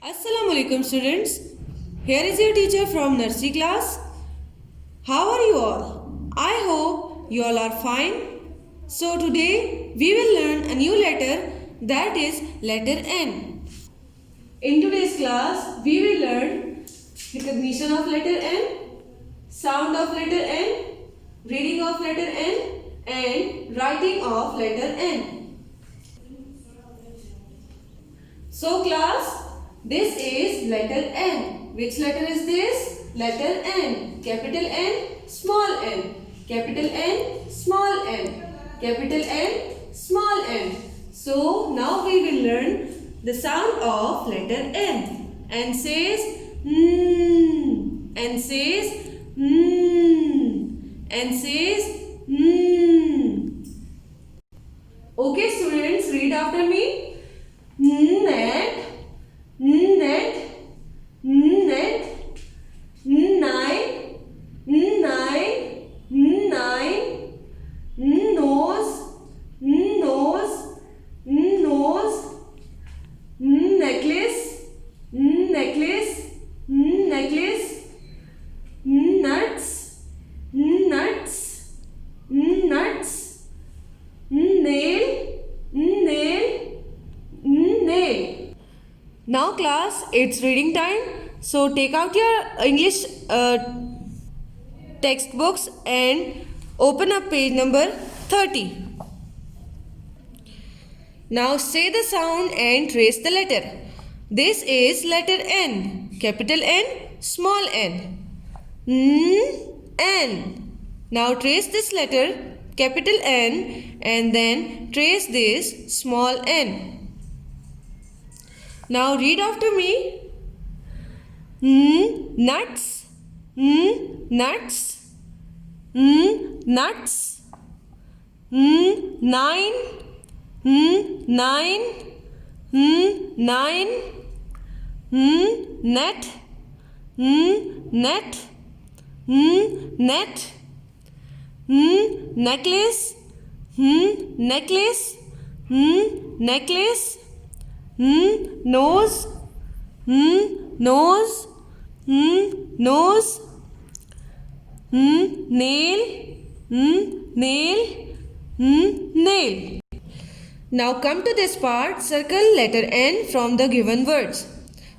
Assalamu alaikum students. Here is your teacher from nursery class. How are you all? I hope you all are fine. So today we will learn a new letter, that is letter N. In today's class we will learn recognition of letter N, sound of letter N, reading of letter N and writing of letter N. So class, this is letter N. Which letter is this? Letter N. Capital N, small n. Capital N, small n. Capital N, small n. So now we will learn the sound of letter N. N says N says N says Okay students, read after me. Net, net, net, nine, nine, nine, nose, nose, nose, necklace, necklace, necklace, nuts, nuts, nuts, nail, nail, nail. Now class, it's reading time. So take out your English textbooks and open up page number 30. Now say the sound and trace the letter. This is letter N. Capital N, small n. N. Now trace this letter, capital N, and then trace this small n. Now read after me. Nuts, nuts, nuts, nine, nine, nine, net, net, net, necklace, necklace, necklace, nose, nose, nose, nail, nail, nail. Now come to this part, circle letter N from the given words.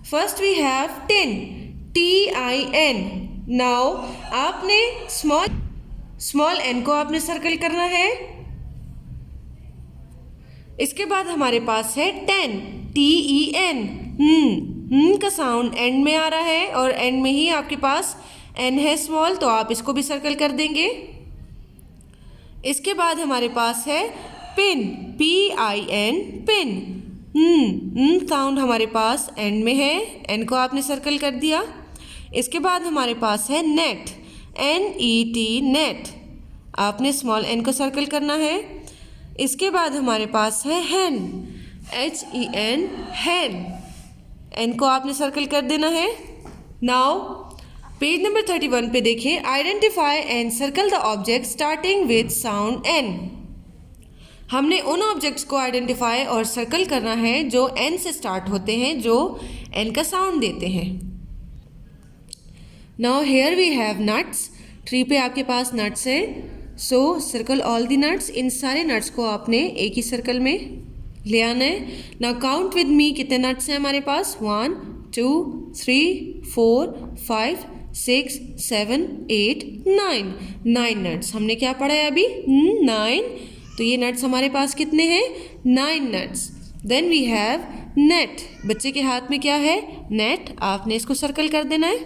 First we have tin, T-I-N. Now आपने small n को आपने circle करना है. इसके बाद हमारे पास है टेन, T-E-N. का साउंड एंड में आ रहा है और एंड में ही आपके पास एन है स्मॉल, तो आप इसको भी सर्कल कर देंगे. इसके बाद हमारे पास है पिन, P-I-N, पिन. साउंड हमारे पास एंड में है, एन को आपने सर्कल कर दिया. इसके बाद हमारे पास है नेट, N-E-T, नेट. आपने स्मॉल एन को सर्कल करना है. इसके बाद हमारे पास है हैन, H-E-N, हैन. एन को आपने सर्कल कर देना है. नाउ पेज नंबर 31 पे देखिए. Identify and circle the object starting with sound N. हमने उन ऑब्जेक्ट्स को आइडेंटिफाई और सर्कल करना है जो एन से स्टार्ट होते हैं, जो एन का साउंड देते हैं. Now here we have nuts. Tree पे आपके पास नट्स हैं, so circle all the nuts. इन सारे नट्स को आपने एक ही सर्कल में ले आना है. नाउ काउंट विद मी, कितने नट्स हैं हमारे पास? 1 2 3 4 5 6 7 8 9. 9 नट्स. हमने क्या पढ़ा है अभी? 9. तो ये नट्स हमारे पास कितने हैं? 9 nuts. Then we have net. बच्चे के हाथ में क्या है? नेट. आपने इसको सर्कल कर देना है.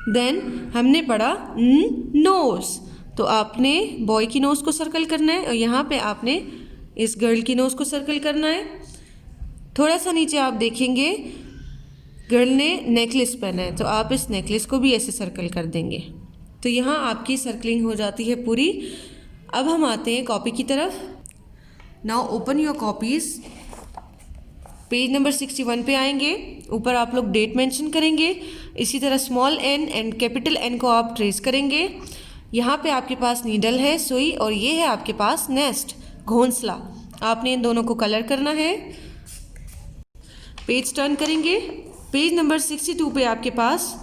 देन हमने पढ़ा नोज, तो आपने बॉय की नोज को सर्कल करना है और यहाँ पे आपने इस गर्ल की नोज को सर्कल करना है. थोड़ा सा नीचे आप देखेंगे गर्ल ने नेकलेस पहना है, तो आप इस नेकलेस को भी ऐसे सर्कल कर देंगे. तो यहाँ आपकी सर्कलिंग हो जाती है पूरी. अब हम आते हैं कॉपी की तरफ. Now open your copies. Page number 61 पे आएंगे. ऊपर आप लोग डेट मेंशन करेंगे. इसी तरह small N and capital N को आप ट्रेस करेंगे. यहाँ पे आपके पास नीडल है, सुई, और ये है आपके पास नेस्ट, घोंसला. आपने इन दोनों को कलर करना है. पेज टर्न करेंगे, पेज नंबर 62 पे आपके पास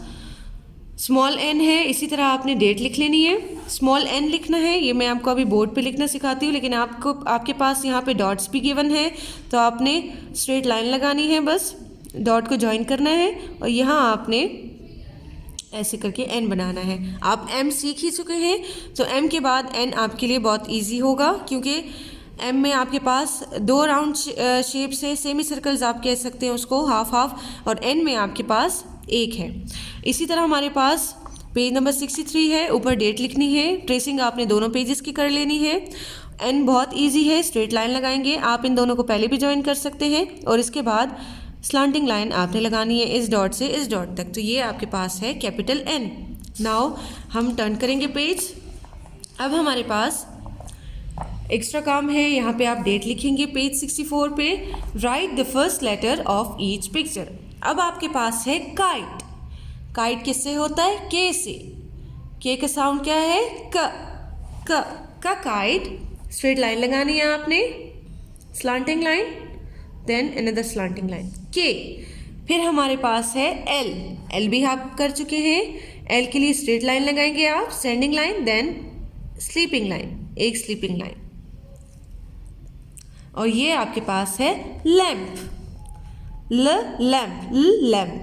स्मॉल एन है। इसी तरह आपने डेट लिख लेनी है, स्मॉल एन लिखना है। ये मैं आपको अभी बोर्ड पे लिखना सिखाती हूँ, लेकिन आपके पास यहाँ पे डॉट्स भी गिवन है, तो आपने स्ट्रेट लाइन लगानी है, बस डॉट को ज्वाइन करना है और यहाँ आपने ऐसे करके एन बनाना है। आप एम सीख ही चुके हैं, तो एम के बाद एन आपके लिए बहुत ईजी होगा, क्योंकि एम में आपके पास 2 राउंड शेप्स है, सेमी सर्कल्स आप कह सकते हैं उसको, हाफ हाफ, और एन में आपके पास एक है। इसी तरह हमारे पास पेज नंबर 63 है, ऊपर डेट लिखनी है, ट्रेसिंग आपने दोनों पेजेस की कर लेनी है। एन बहुत इजी है, स्ट्रेट लाइन लगाएंगे, आप इन दोनों को पहले भी ज्वाइन कर सकते हैं और इसके बाद स्लांटिंग लाइन आपने लगानी है इस डॉट से इस डॉट तक। तो ये आपके पास है कैपिटल एन। नाउ हम टर्न करेंगे पेज। अब हमारे पास एक्स्ट्रा काम है, यहाँ पे आप डेट लिखेंगे पेज 64 पे, write the first letter of each picture. अब आपके पास है काइट। काइट किससे होता है? के से। के का साउंड क्या है? क का काइट। स्ट्रेट लाइन लगानी है आपने, slanting line, then another slanting line, के। फिर हमारे पास है एल। एल भी आप कर चुके हैं। एल के लिए स्ट्रेट लाइन लगाएंगे आप, standing line, then sleeping line, एक स्लीपिंग लाइन। और ये आपके पास है लैम्प, लैम्प, लैम्प।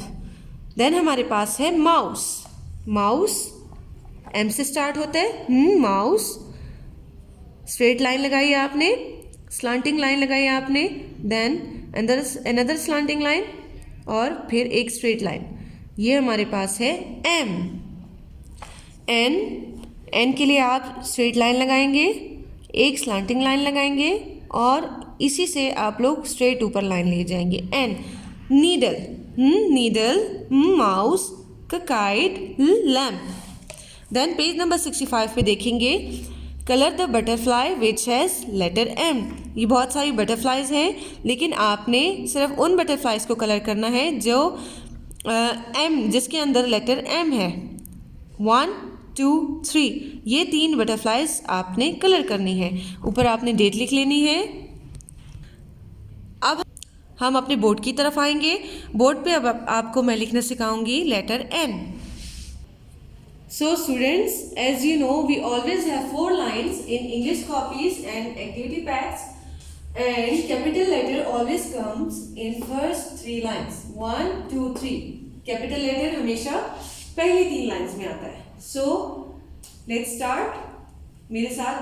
देन हमारे पास है माउस। माउस एम से स्टार्ट होता है, माउस। स्ट्रेट लाइन लगाई आपने, स्लांटिंग लाइन लगाई आपने, देन अनदर स्लांटिंग लाइन और फिर एक स्ट्रेट लाइन। ये हमारे पास है एम। एन, एन के लिए आप स्ट्रेट लाइन लगाएंगे, एक स्लांटिंग लाइन लगाएंगे और इसी से आप लोग स्ट्रेट ऊपर लाइन ले जाएंगे। N, needle, needle, mouse, kite, lamp. Then page number 65 पे देखेंगे, colour the butterfly which has letter M. ये बहुत सारी बटरफ्लाइज हैं, लेकिन आपने सिर्फ उन बटरफ्लाइज को कलर करना है जो एम, जिसके अंदर लेटर एम है। 1, 2, 3, ये 3 बटरफ्लाइज आपने कलर करनी है। ऊपर आपने डेट लिख लेनी है। अब हम अपने बोर्ड की तरफ आएंगे। बोर्ड पे अब आपको मैं लिखना सिखाऊंगी letter N. So students, as you know, we always have 4 lines in English copies and activity packs, and capital letter always comes in first 3 lines. 1, 2, 3. Capital letter हमेशा पहली 3 lines में आता है। So let's start. मेरे साथ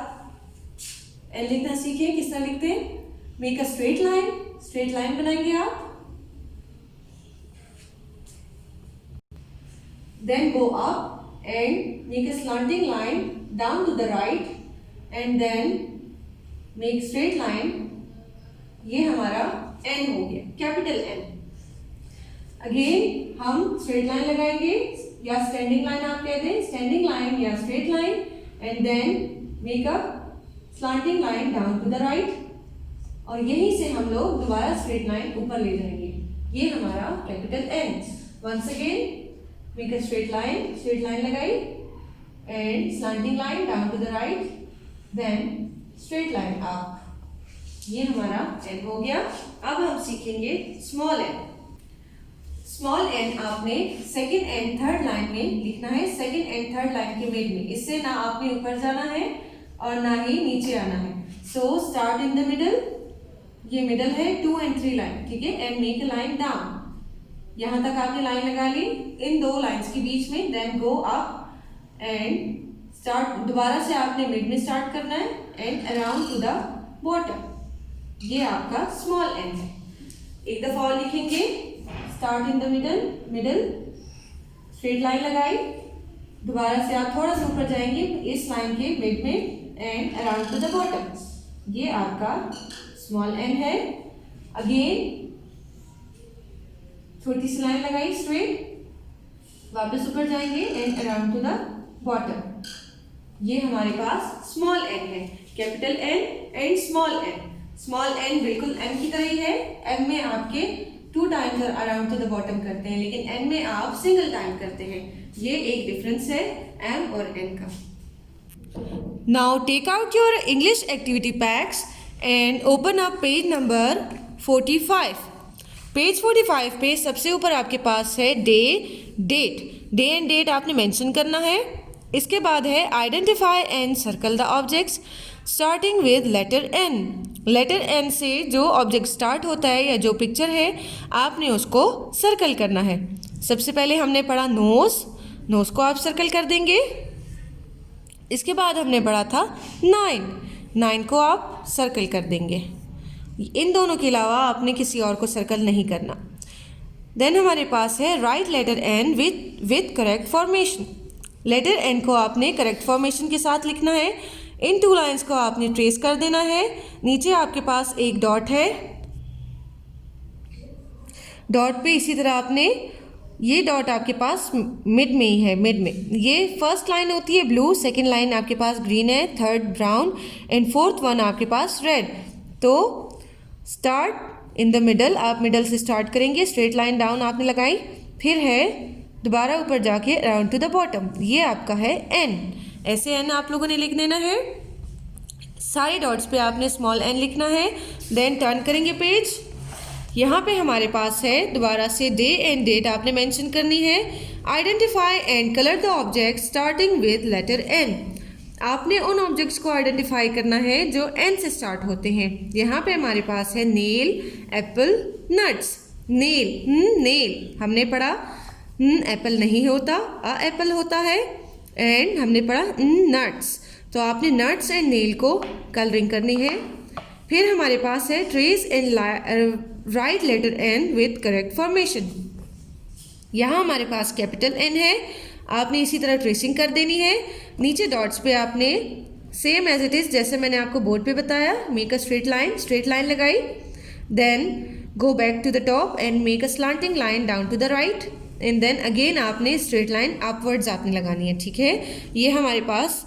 N लिखना सीखें। किस तरह लिखते हैं? Make a straight line. Straight line बनाएंगे आप। Then go up and make a slanting line down to the right and then make straight line। ये हमारा N हो गया, कैपिटल N। अगेन हम स्ट्रेट लाइन लगाएंगे या स्टैंडिंग लाइन आप कहते हैं, स्टैंडिंग लाइन या straight line, and then make a slanting line down to the right और यहीं से हम लोग दोबारा स्ट्रेट लाइन ऊपर ले जाएंगे। ये हमारा capital N। Once again make a straight line लगाई and slanting line down to the right, then straight line up। ये हमारा N हो गया। अब हम सीखेंगे स्मॉल n। स्मॉल n आपने सेकेंड एंड थर्ड लाइन में लिखना है, सेकेंड एंड थर्ड लाइन के मिड में। इससे ना आपने ऊपर जाना है और ना ही नीचे आना है। So start in the middle, ये मिडल है 2 and 3 लाइन, ठीक है, and make a line down. यहाँ तक आपने लाइन लगा ली इन 2 लाइंस के बीच में, then go up and start. दोबारा से आपने मिड में स्टार्ट करना है and around to the bottom. ये आपका स्मॉल एन है। एक दफा और लिखेंगे, start in the middle, straight line लगाई, दोबारा से आप थोड़ा सा ऊपर जाएंगे इस लाइन के मिड में and around to the bottom. ये आपका स्मॉल एन है। अगेन छोटी सी लाइन लगाई स्ट्रेट, वापस ऊपर जाएंगे and around to the bottom. ये हमारे पास स्मॉल एन है, capital N and small N. Small N बिल्कुल एम की तरह ही है। एम में आपके 2 times around to the bottom करते हैं, लेकिन एन में आप सिंगल टाइम करते हैं। ये एक डिफरेंस है एम और एन का। Now take out your English activity packs and open up page number 45. Page 45 पे सबसे ऊपर आपके पास है डे एंड डेट आपने मेंशन करना है। इसके बाद है identify and circle the objects starting with letter N. Letter N से जो ऑब्जेक्ट स्टार्ट होता है या जो पिक्चर है आपने उसको सर्कल करना है। सबसे पहले हमने पढ़ा नोज को आप सर्कल कर देंगे। इसके बाद हमने पढ़ा था 9 को आप सर्कल कर देंगे। इन दोनों के अलावा आपने किसी और को सर्कल नहीं करना। देन हमारे पास है write letter N with correct formation. Letter N को आपने करेक्ट फॉर्मेशन के साथ लिखना है। इन 2 लाइन्स को आपने ट्रेस कर देना है। नीचे आपके पास एक डॉट है, डॉट पे इसी तरह आपने ये डॉट आपके पास मिड में ही है, मिड में ये फर्स्ट लाइन होती है ब्लू, सेकंड लाइन आपके पास ग्रीन है, third brown and fourth one आपके पास रेड। तो स्टार्ट इन द मिडल, आप मिडल से स्टार्ट करेंगे, स्ट्रेट लाइन डाउन आपने लगाई, फिर है दोबारा ऊपर जाके राउंड टू द बॉटम, ये आपका है एन। ऐसे एन आप लोगों ने लिख देना है। सारे डॉट्स पे आपने स्मॉल एन लिखना है। देन टर्न करेंगे पेज। यहाँ पे हमारे पास है दोबारा से डे एंड डेट आपने मेंशन करनी है। Identify and colour the object starting with letter N. आपने उन ऑब्जेक्ट्स को आइडेंटिफाई करना है जो एन से स्टार्ट होते हैं। यहाँ पे हमारे पास है नेल, एप्पल, नट्स। नेल हमने पढ़ा एप्पल नहीं होता, एप्पल होता है। एंड हमने पढ़ा नट्स, तो आपने नट्स एंड नेल को कलरिंग करनी है। फिर हमारे पास है trace and write letter N with correct formation. यहाँ हमारे पास कैपिटल एन है, आपने इसी तरह ट्रेसिंग कर देनी है। नीचे डॉट्स पे आपने सेम एज इट इज़ जैसे मैंने आपको बोर्ड पे बताया, मेक अ स्ट्रेट लाइन लगाई। Then go back to the top and make a slanting line down to the right and then again आपने स्ट्रेट लाइन अपवर्ड्स आपने लगानी है, ठीक है। ये हमारे पास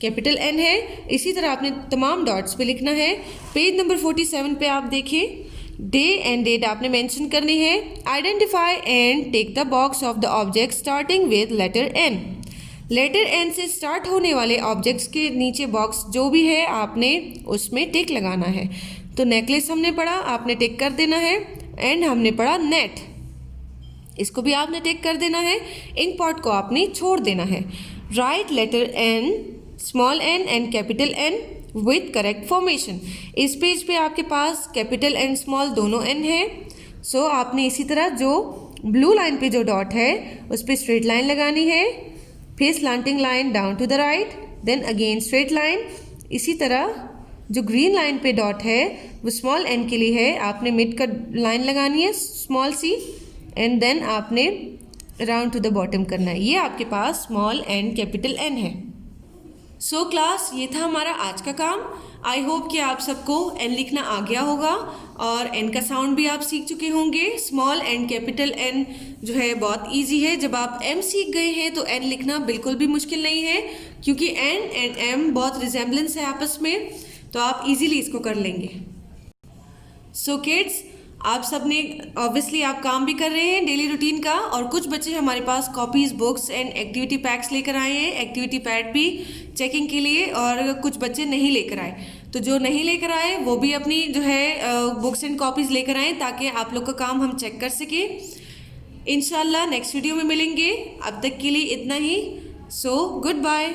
कैपिटल एन है। इसी तरह आपने तमाम डॉट्स पे लिखना है। पेज नंबर 47 पे आप देखिए, डे एंड डेट आपने मेंशन करनी है। Identify and take the box of the object starting with letter N. Letter N से स्टार्ट होने वाले ऑब्जेक्ट्स के नीचे बॉक्स जो भी है आपने उसमें टिक लगाना है। तो नेकलेस हमने पढ़ा, आपने टिक कर देना है। एंड हमने पढ़ा नेट, इसको भी आपने टिक कर देना है। इंक पॉट को आपने छोड़ देना है। Write letter N, small N and capital N with correct formation. इस पेज पे आपके पास कैपिटल एंड स्मॉल दोनों एन है। सो आपने इसी तरह जो ब्लू लाइन पे जो डॉट है उस पर स्ट्रेट लाइन लगानी है, फिर slanting line down to the right, then again straight line. इसी तरह जो ग्रीन लाइन पे डॉट है वो स्मॉल एन के लिए है, आपने मिड का लाइन लगानी है स्मॉल सी एंड देन आपने राउंड टू द बॉटम करना है। ये आपके पास स्मॉल एन कैपिटल एन है। सो क्लास, ये था हमारा आज का काम। आई होप कि आप सबको एन लिखना आ गया होगा और एन का साउंड भी आप सीख चुके होंगे। स्मॉल एंड कैपिटल एन जो है बहुत इजी है। जब आप एम सीख गए हैं तो एन लिखना बिल्कुल भी मुश्किल नहीं है, क्योंकि एन एंड एम बहुत रिजेम्बलेंस है आपस में, तो आप इजीली इसको कर लेंगे। सो किड्स, आप सब ने ऑब्वियसली आप काम भी कर रहे हैं डेली रूटीन का, और कुछ बच्चे हमारे पास copies, books and activity packs लेकर आए हैं, एक्टिविटी पैड भी चेकिंग के लिए, और कुछ बच्चे नहीं लेकर आए। तो जो नहीं लेकर आए वो भी अपनी जो है बुक्स एंड कॉपीज़ लेकर आएँ, ताकि आप लोग का काम हम चेक कर सकें। इंशाल्लाह नेक्स्ट वीडियो में मिलेंगे। अब तक के लिए इतना ही। So good bye.